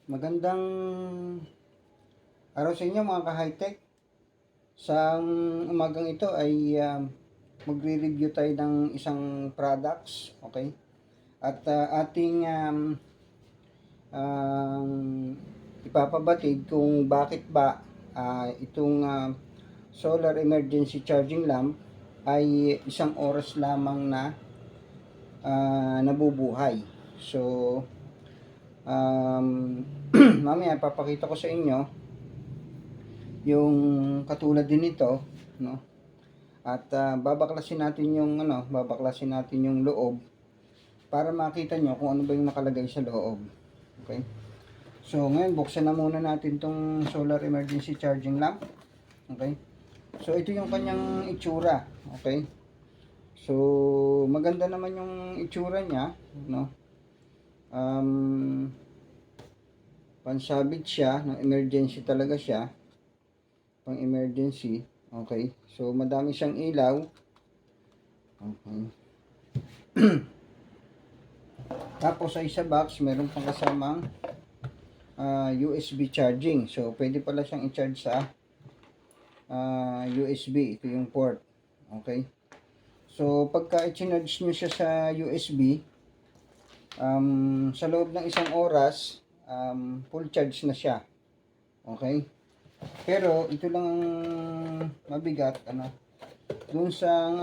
Magandang araw sa inyo mga ka-high-tech. Sa umagang ito ay magre-review tayo ng isang products, okay? At ating um, ipapabatid kung bakit ba itong solar emergency charging lamp ay isang oras lamang na nabubuhay. So, mamaya papakita ko sa inyo yung katulad din nito, no? At babaklasin natin yung loob para makita nyo kung ano ba yung nakalagay sa loob. Okay? So, ngayon buksan na muna natin tong solar emergency charging lamp. Okay? So, ito yung kanyang itsura. Okay? So, maganda naman yung itsura niya, no? Pansabit siya, ng emergency talaga siya. Pang emergency. Okay. So, madami siyang ilaw. Okay. Tapos sa isa box, meron pang kasamang USB charging. So, pwede pala siyang i-charge sa USB. Ito yung port. Okay. So, pagka i-charge nyo siya sa USB, sa loob ng isang oras, full charge na siya. Okay. Pero ito lang ang mabigat, doon sa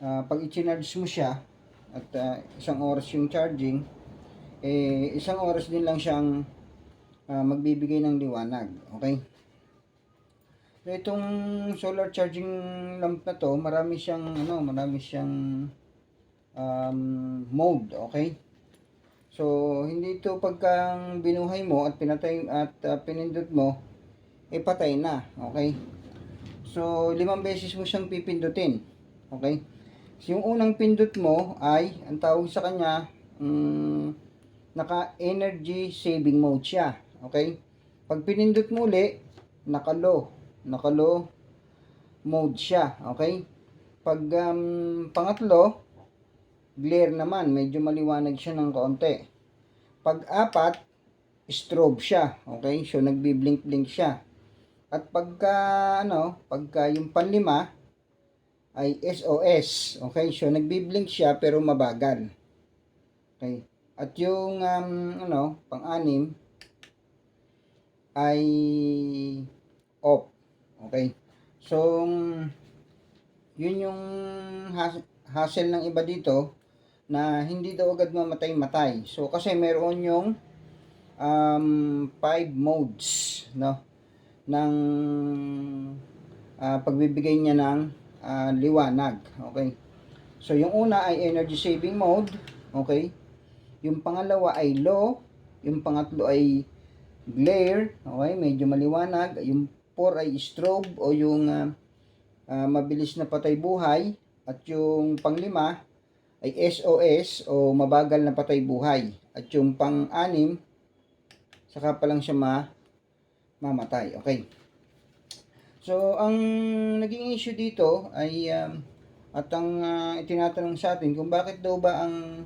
pag i-charge mo siya at isang oras yung charging, isang oras din lang siyang magbibigay ng liwanag. Okay. So, itong solar charging lamp na to, marami siyang mode. Okay. So, hindi ito pagkang binuhay mo at pinatay at pinindot mo, patay na. Okay? So, 5 beses mo siyang pipindutin. Okay? So, yung unang pindot mo ay, ang tawag sa kanya, naka-energy saving mode siya. Okay? Pag pinindot mo uli, naka-low mode siya. Okay? Pag pangatlo, glare naman, medyo maliwanag siya ng kaunti. Pag-apat, strobe siya. Okay? So, nagbi-blink-blink siya. At pagka yung panlima, ay SOS. Okay? So, nagbi-blink siya pero mabagal. Okay? At yung, pang-anim, ay off. Okay? So, yun yung hassle ng iba dito, na hindi daw agad mamatay. So, kasi meron yung 5 modes, no, ng pagbibigay niya ng liwanag. Okay. So, yung una ay energy saving mode. Okay. Yung pangalawa ay low. Yung pangatlo ay glare. Okay, medyo maliwanag. Yung 4 ay strobe o yung mabilis na patay buhay. At yung panglima ay SOS o mabagal na patay buhay. At yung pang-anim, saka pa lang siya mamatay. Okay. So, ang naging issue dito ay at ang itinatanong sa atin kung bakit daw ba ang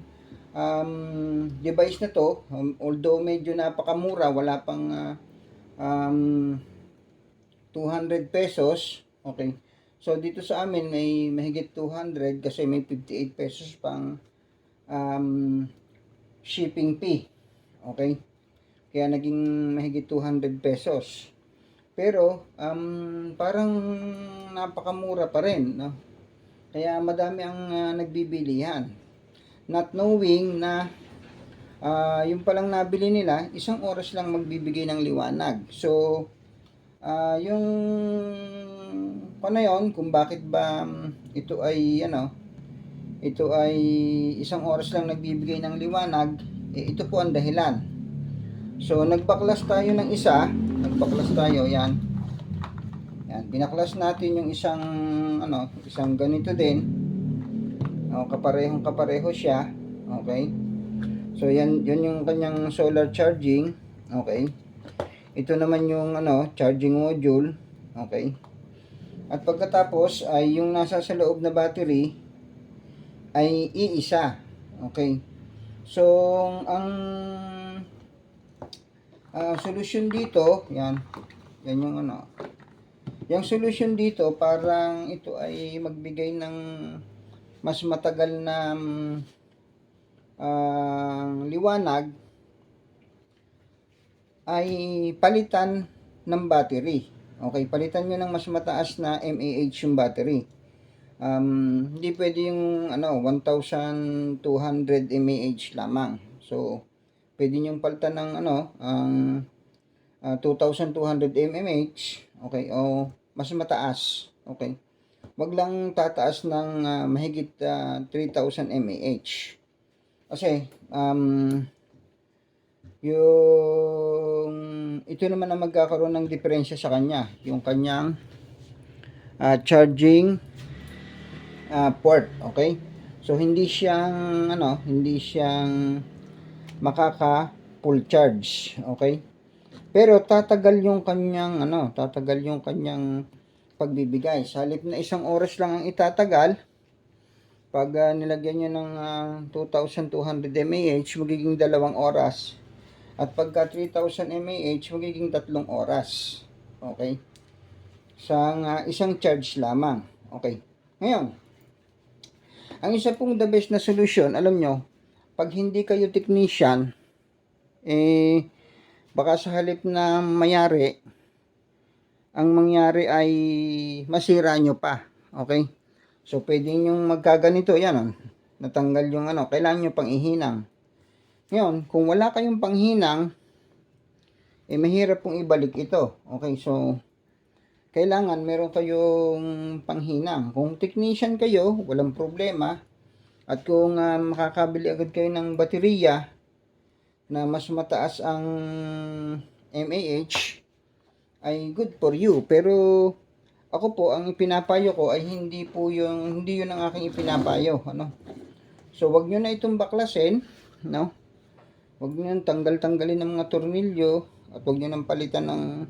device na to, although medyo napakamura, wala pang 200 pesos. Okay. So, dito sa amin may mahigit 200 kasi may 58 pesos pang shipping fee. Okay? Kaya naging mahigit 200 pesos. Pero, parang napakamura pa rin, no? Kaya madami ang nagbibilihan. Not knowing na yung palang nabili nila, isang oras lang magbibigay ng liwanag. So, yung yon kung bakit ba ito ay isang oras lang nagbibigay ng liwanag, ito po ang dahilan. So, nagbaklas tayo ng isa, yan, binaklas natin yung isang ganito din, kapareho siya. Okay, so yun yung kanyang solar charging. Okay, ito naman yung charging module. Okay. At pagkatapos ay yung nasa sa loob na battery ay iisa. Okay. So, ang Solusyon dito, yan. Yan yung ano. Yung solusyon dito, parang ito ay magbigay ng mas matagal na liwanag, ay palitan ng battery. Okay, palitan nyo ng mas mataas na mAh yung battery. Hindi pwede yung 1,200 mAh lamang. So, pwede nyo palitan ng 2,200 mAh, okay, o mas mataas, okay. Wag lang tataas ng mahigit 3,000 mAh. Kasi, yung ito naman ang magkakaroon ng diferensya sa kanya, yung kanyang charging port, okay? So hindi siyang makaka full charge, okay? Pero tatagal yung kanyang pagbibigay. Sa halip na 1 oras lang ang itatagal, pag nilagyan niyo ng 2,200 mAh, magiging 2 oras. At pagka 3,000 mAh, magiging 3 oras. Okay? Isang charge lamang. Okay. Ngayon, ang isa pong the best na solution, alam nyo, pag hindi kayo technician, baka sa halip na mayari, ang mangyari ay masira nyo pa. Okay? So, pwede nyo magkaganito. Yan, natanggal yung kailangan nyo pang ihinang. Ngayon, kung wala kayong panghinang, mahirap pong ibalik ito. Okay, so, kailangan meron kayong panghinang. Kung technician kayo, walang problema. At kung makakabili agad kayo ng baterya na mas mataas ang mAh, ay good for you. Pero, ako po, ang ipinapayo ko ay hindi yun ang aking ipinapayo. So, wag nyo na itong baklasin, no? Huwag nyo nang tanggalin ng mga tornilyo at huwag nyo nang palitan ng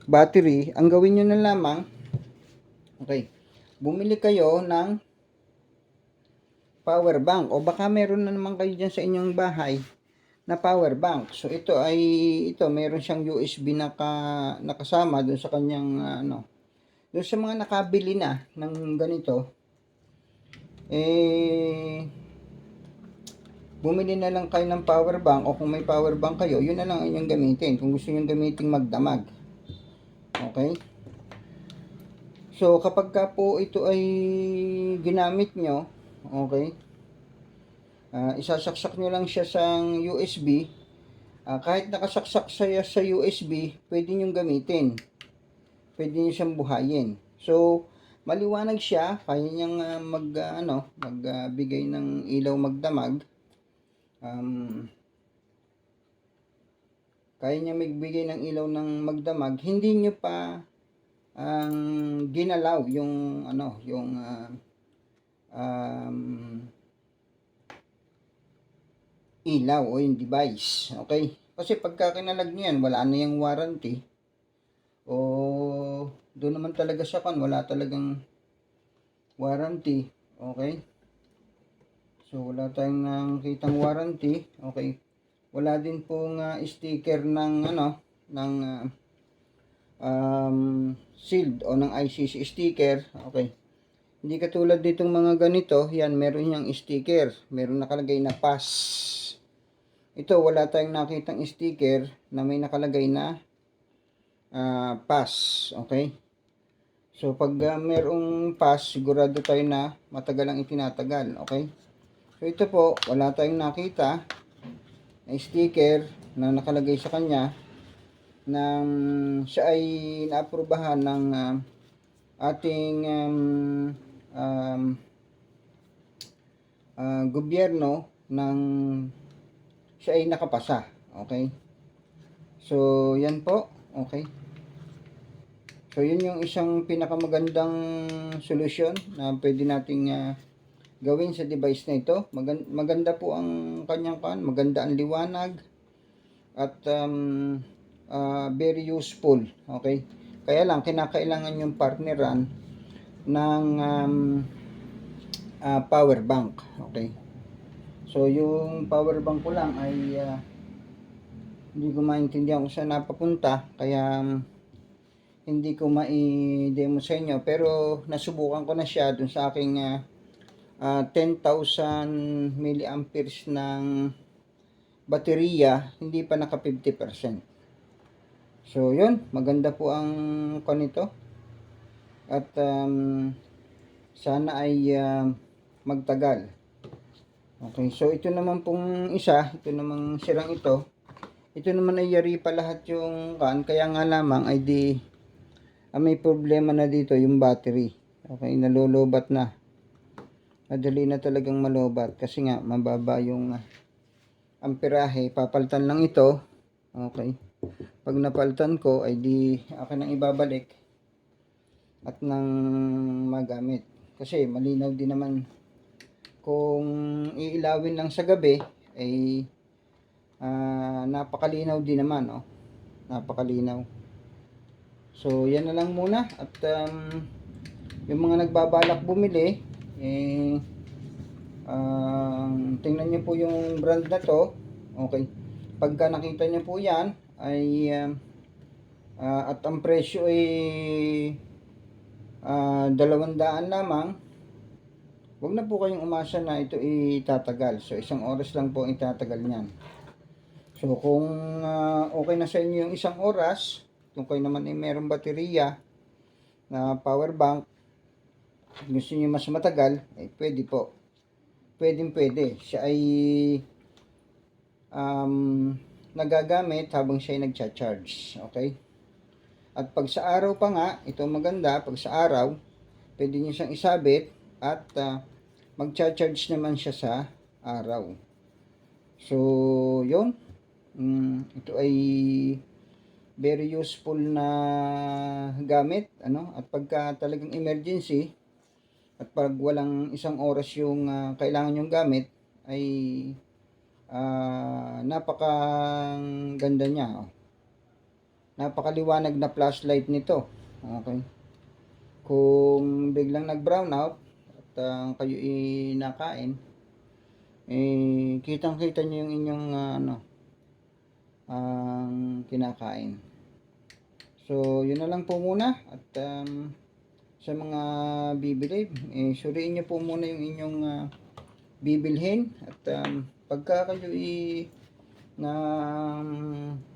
battery. Ang gawin nyo na lamang, okay, bumili kayo ng power bank o baka meron na naman kayo dyan sa inyong bahay na power bank. So meron siyang USB nakasama dun sa kanyang dun sa mga nakabili na ng ganito, bumili na lang kayo ng power bank o kung may power bank kayo, yun na lang inyong gamitin kung gusto nyo gamitin magdamag. Okay? So, kapag ka po ito ay ginamit nyo, okay, isasaksak nyo lang siya sa USB. Kahit nakasaksak siya sa USB, pwede nyo gamitin. Pwede nyo siyang buhayin. So, maliwanag siya, kaya niyang magbigay ng ilaw magdamag. Kaya niya magbigay ng ilaw ng magdamag, hindi niyo pa ginalaw yung ilaw o yung device. Okay? Kasi pagka kinalag niyo yan, wala na yung warranty. O doon naman talaga sa wala talagang warranty. Okay? So, wala tayong nakitang warranty. Okay. Wala din pong sticker ng sealed o ng ICC sticker. Okay. Hindi katulad ditong mga ganito, yan meron niyang sticker. Meron nakalagay na pass. Ito wala tayong nakitang sticker na may nakalagay na pass. Okay. So, pag merong pass, sigurado tayo na matagal ang itinatagal. Okay. So, ito po, wala tayong nakita na sticker na nakalagay sa kanya nang siya ay naaprubahan ng ating gobyerno ng siya ay nakapasa. Okay? So, yan po. Okay? So, yun yung isang pinakamagandang solusyon na pwede nating gawin sa device na ito. Maganda po ang kanyang maganda ang liwanag at very useful. Okay? Kaya lang kinakailangan yung partneran ng power bank. Okay? So yung power bank ko lang ay Hindi ko maintindihan kung saan napapunta, kaya hindi ko mai-demo sa inyo. Pero nasubukan ko na siya dun sa aking 10,000 milliamperes ng baterya, hindi pa naka 50%. So yun, maganda po ang nito. At sana ay magtagal. Okay, so ito naman pong isa, ito namang sirang ito. Ito naman ay yari pa lahat yung kaya nga lamang ay may problema na dito yung battery. Okay, nalolobat na. Madali na talagang malobat kasi nga mababa yung amperahe. Papalitan lang ito. Okay. Pag napalitan ko ay akin nang ibabalik at nang magamit. Kasi malinaw din naman kung iilawin lang sa gabi ay napakalinaw din naman, oh. Napakalinaw. So yan na lang muna at yung mga nagbabalak bumili tingnan niyo po yung brand na to. Okay. Pagka nakita niyo po yan ay at ang presyo ay 200 lamang. Huwag na po kayong umasa na ito itatagal. So 1 oras lang po itatagal niyan. So kung okay na sa inyo yung 1 oras, kung kayo naman ay merong baterya na power bank, gusto niyo mas matagal, ay pwede po. Pwede. Siya ay nagagamit habang siya ay nagcha-charge. Okay? At pag sa araw pa nga, ito maganda, pag sa araw, pwede niyo siyang isabit at magcha-charge naman siya sa araw. So, yun. Ito ay very useful na gamit, ano? At pagka talagang emergency at pag walang 1 oras yung kailangan yung gamit ay napakaganda niya, oh. Napakaliwanag na flashlight nito. Okay. Kung biglang nag-brown out at kayo nakain, kitang-kita niyo yung inyong kinakain. So, yun na lang po muna at sa mga bibili, suriin niyo po muna yung inyong bibilhin at pagka kayo na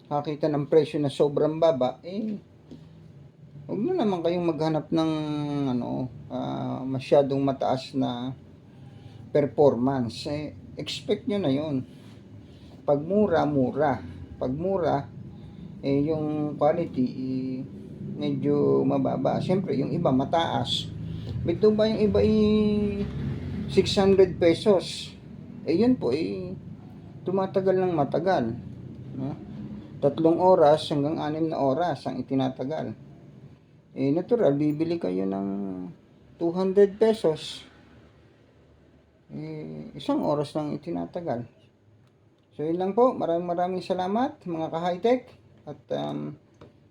nakita ng presyo na sobrang baba, huwag na naman kayong maghanap ng masyadong mataas na performance. Expect nyo na yun. Pag mura. Pag mura, yung quality medyo mababa. Siyempre, yung iba mataas. Bito ba yung iba 600 pesos? Yun po, tumatagal ng matagal. No? 3 oras hanggang 6 na oras ang itinatagal. Natural, bibili kayo ng 200 pesos. 1 oras lang itinatagal. So, yun lang po. Maraming salamat mga ka-high-tech. At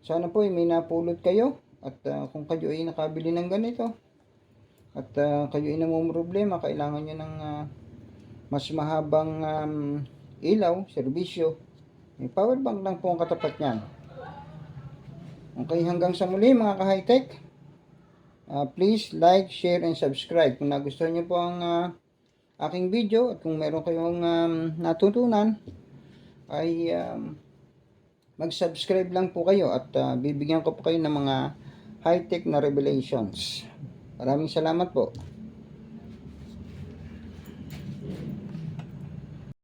sana po may napulot kayo. At kung kayo ay nakabili ng ganito at kayo ay namumroblema, kailangan nyo ng mas mahabang ilaw, serbisyo, power bank lang po ang katapat niyan. Okay, hanggang sa muli mga ka-high-tech. Please like, share, and subscribe kung nagustuhan nyo po ang aking video at kung meron kayong natutunan ay mag-subscribe lang po kayo at bibigyan ko po kayo ng mga high-tech na revelations. Maraming salamat po.